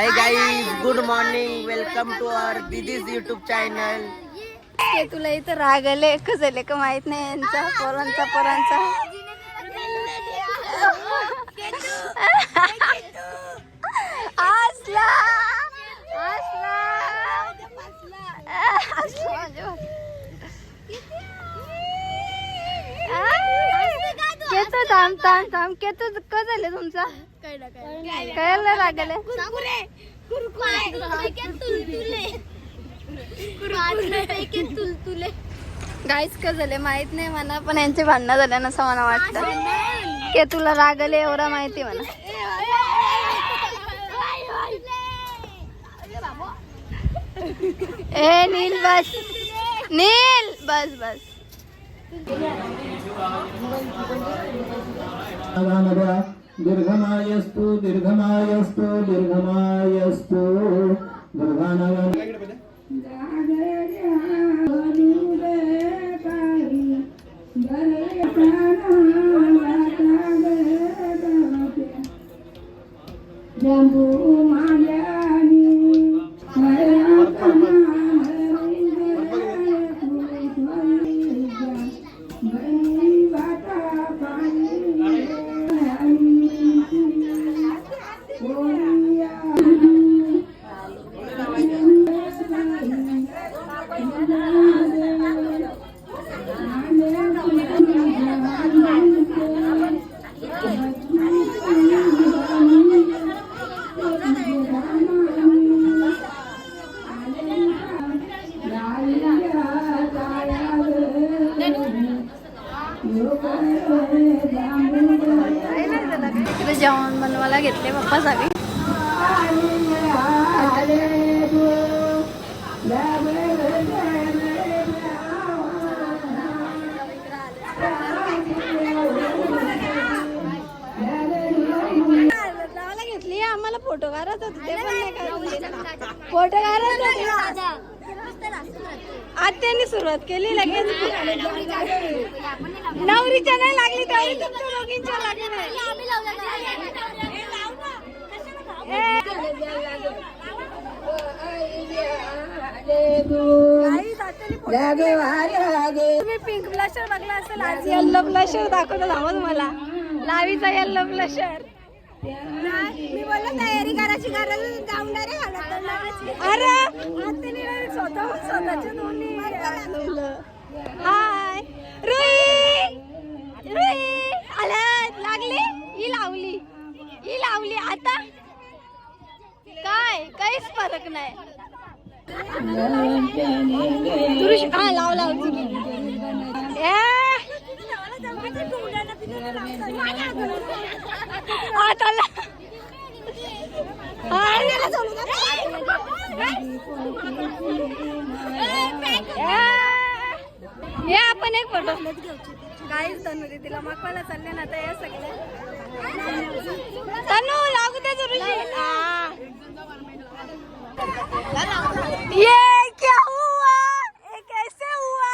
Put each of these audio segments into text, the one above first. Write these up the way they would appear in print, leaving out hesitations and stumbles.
High guys, good morning. Welcome to our didi's YouTube channel. ते तुला इथं रागले कसले का माहित नाही यांचा पोरांचा असला केतू थांब केतू का झालं तुमचा कळलं लागले गाईच का झाले माहित नाही मला पण यांचे भांडणं झाले नसं मला वाटतं के तुला रागले एवढा माहिती मला ए नील बस दीर्घमायस्तु दीर्घमायस्तु दीर्घमायस्तु जेवण बनवायला घेतले पप्पा सगळे घेतली आम्हाला फोटो काढत होते ते पण नाही काढले फोटो काढत होते आत्याने सुरुवात केली लगेच नवरीच्या नाही लागली तरी तुमच्या दोघींच्या लागली तुम्ही पिंक ब्लशर बघला असेल आज येल्लो ब्लशर दाखवतो थांबा तुम्हाला लावीचा येल्लो ब्लशर मी बोललो तयारी करायची गरज जाऊन अरे स्वतःच्या दोन्ही हाय रुई आला लागली ही लावली आता काय काहीच फरक नाही हा लाव हे आपण एक फोटो गाईच तनू तिला मागवायला चालले ना आता या सगळ्या तनू लागू दे ये क्या हुआ ये कैसे हुआ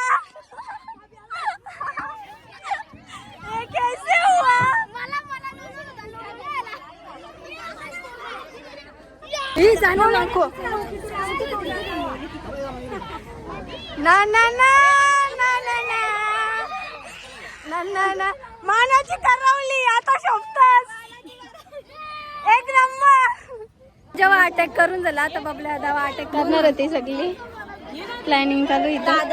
ये कैसे हुआ ही जानो नको ना ना ना ना ना ना ना ना मानाची करवली आता शोभतास एक नंबर जेव्हा अटॅक करून झाला आता बाबल्या दावा अटॅक करणार होती सगळी प्लॅनिंग चालू इथं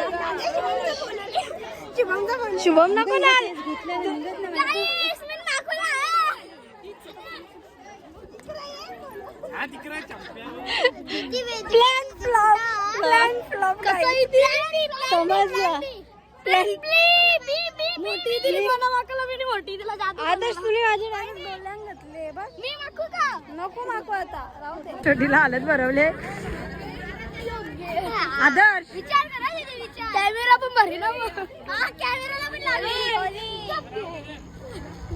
शुभम नको ना प्लॅन फ्लॉप समजला मोठी दिली मला माकाला मी मोठी दिला आदर्श तुम्ही माझी डोल्यान घातले बघ मी माकू का नको माकू आता राहू दे छोटीला हालत भरवले आदर्श विचार करा कॅमेरा पण भरली ना कॅमेराला पण लागली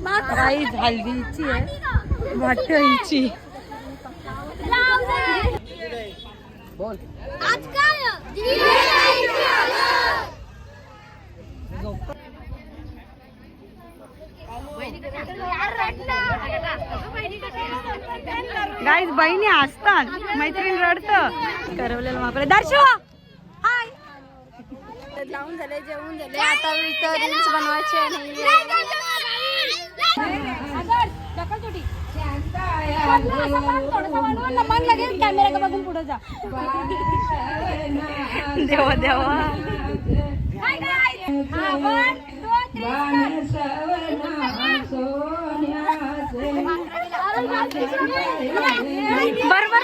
माकाई हलवीची आहे वाटईची बोल आज काय यार गाईज बहिणी असतात, मैत्रीण रडतं. करवलेलं मापरे दर्शो हाय. लावून झाले, जेवून झाले, आता रील्स बनवायचे कॅमेरा का बघून पुढे जा. देवा देवा बरोबर.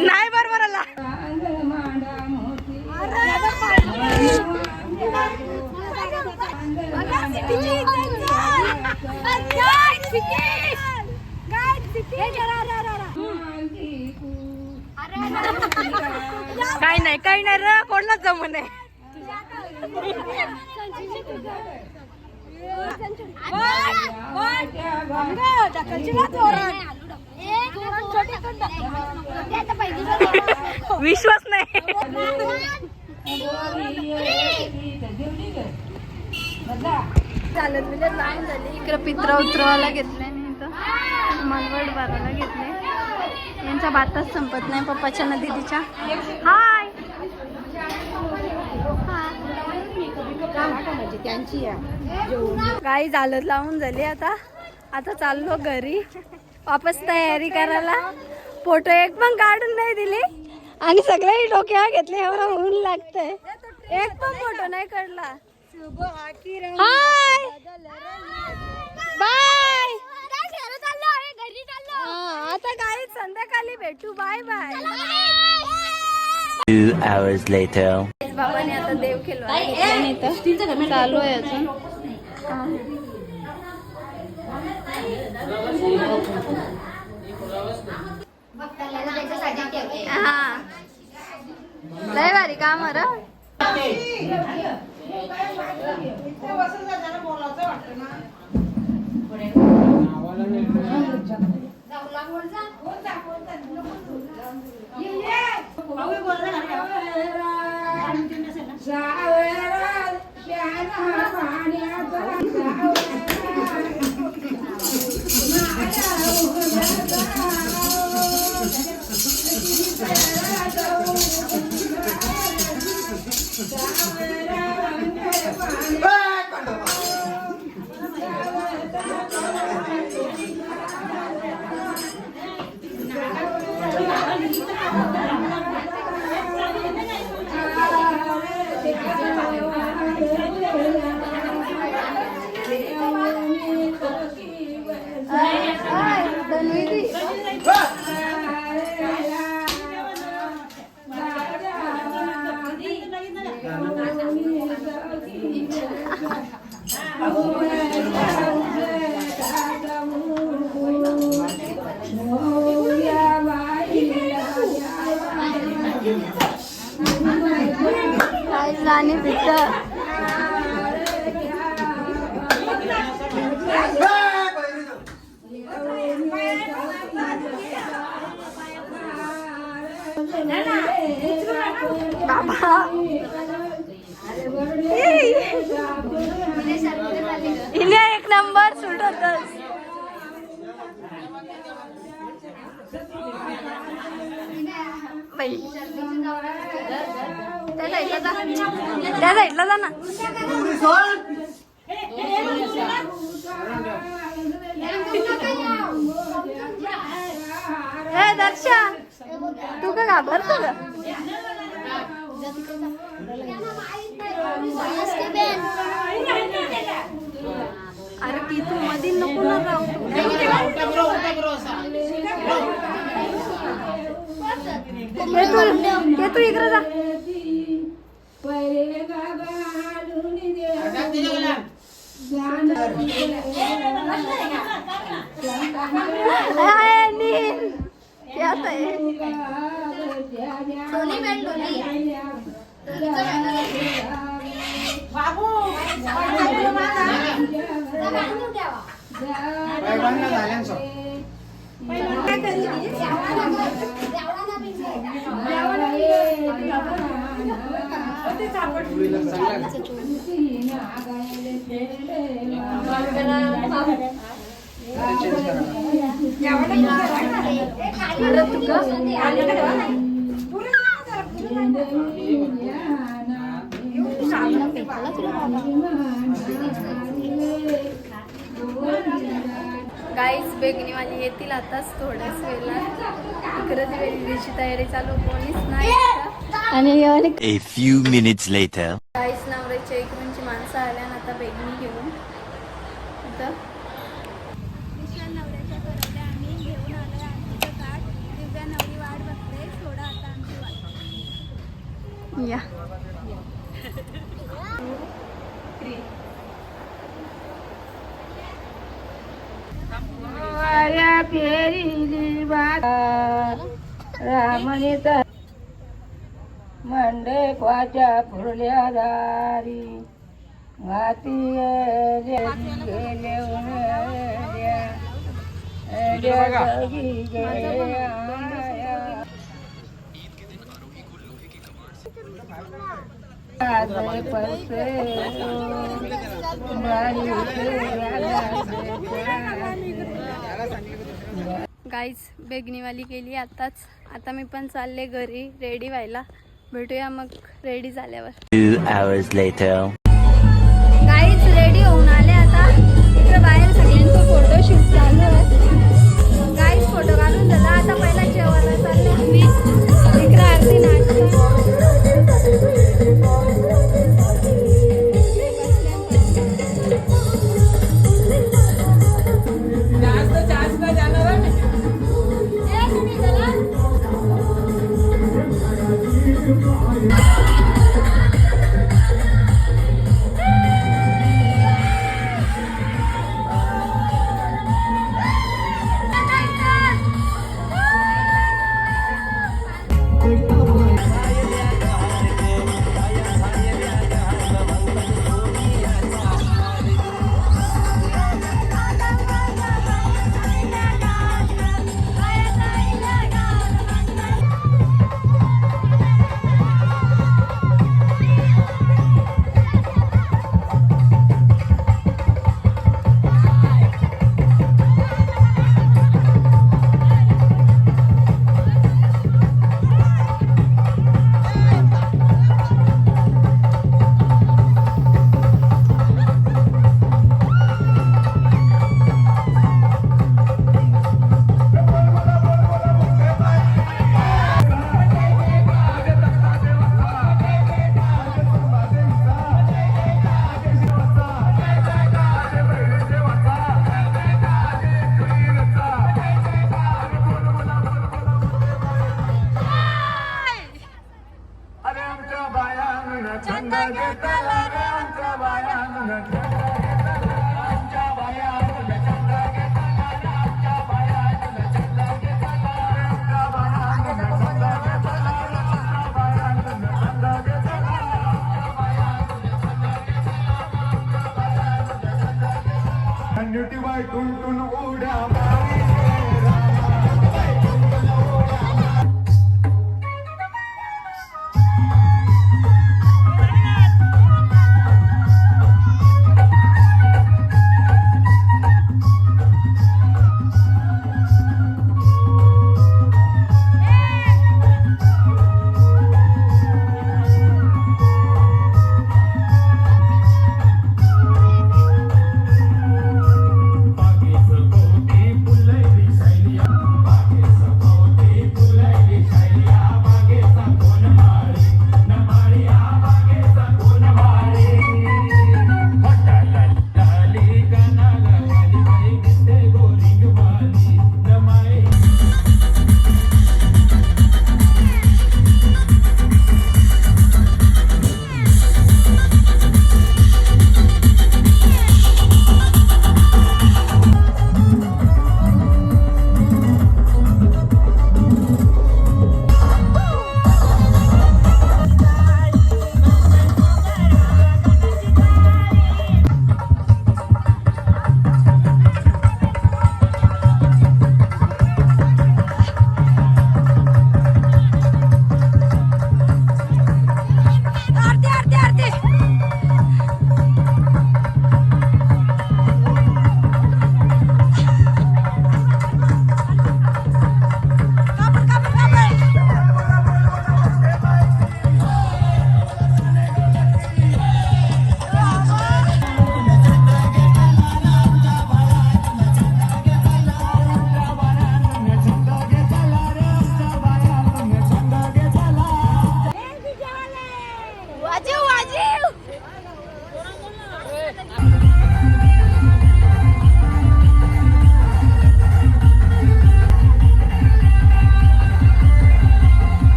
नाही बरोबर आला. काही नाही काही नाही रे, कोणालाच जमून नाही. विश्वास नाही. चालत बिलत लावून झाली. इकडे पित्र उतरवायला घेतले, मालवड बाराला घेतले. यांचा बातच संपत नाही पप्पाच्या ना दीदीच्या. हाय काही चालत लावून झाली. आता चाललो घरी वापस तयारी करायला. फोटो एक पण काढून नाही दिली आणि सगळे डोक्यावर घेतले. एवढा ऊन लागतंय, एक पण फोटो नाही काढला. Hi bye. आता काही संध्याकाळी भेटू. Bye bye. 2 hours later. बाबाने आता देव केलं चालू आहे अजून. हा लय भारी काम रे. आणि बाबा इलिया एक नंबर सुटतच. बाई त्या साईडला जा ना. हे दर्शा तू का घाबरतो का? अरे की तू मध्ये नको ना जाऊ. तू इकडे जा. गाईस बेगणीवाली येतील आताच थोड्याच वेळात. इकडे वेगळीची तयारी चालू, कोणीच नाही. आणि A few minutes later. गाईस नवऱ्याच्या इकडूनची माणसं आल्या आणि आता बेगणी घेऊन आता नवऱ्याच्या घराला आम्ही घेऊन आलोय. आमचं ताट दिव्या नवरी वाट बघते. थोडा आता आमची वाट या फेरी रामणी तर मंडे क्वाच्या फुरल्या दारी माती गेले गाईज बेगणीवाली गेली आताच. आता मी पण चालले घरी रेडी व्हायला. भेटूया मग रेडी झाल्यावर. 2 hours later. गाईज रेडी होऊन आले आता. इकडे बाहेर सगळ्यांचं फोटोशूट चालू आहे. गाईज फोटो काढून झाला. आता पहिला जेवायला चालले आम्ही. इकडे आरती नाचते.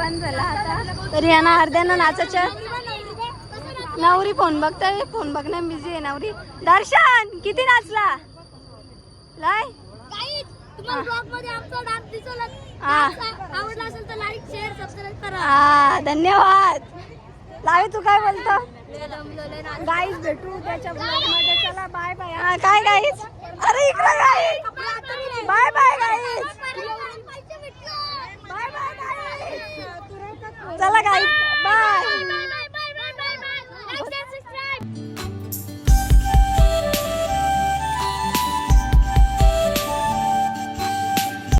छान झाला आता. तरी यांना अर्ध्यानं नाचायच्या. नवरी फोन बघताय, फोन बघण्या बिझी आहे नवरी. दर्शन किती नाचला लाय? आवडला असेल तर लाईक शेअर सबस्क्राईब करा. हा धन्यवाद. लावे तू काय बोलतो? गाईज भेटू त्याच्या ब्लॉगमध्ये. चला बाय बाय. हा काय गाईज? अरे इकडे guys. Bye bye guys. Bye bye guys. चला गाईज बाय.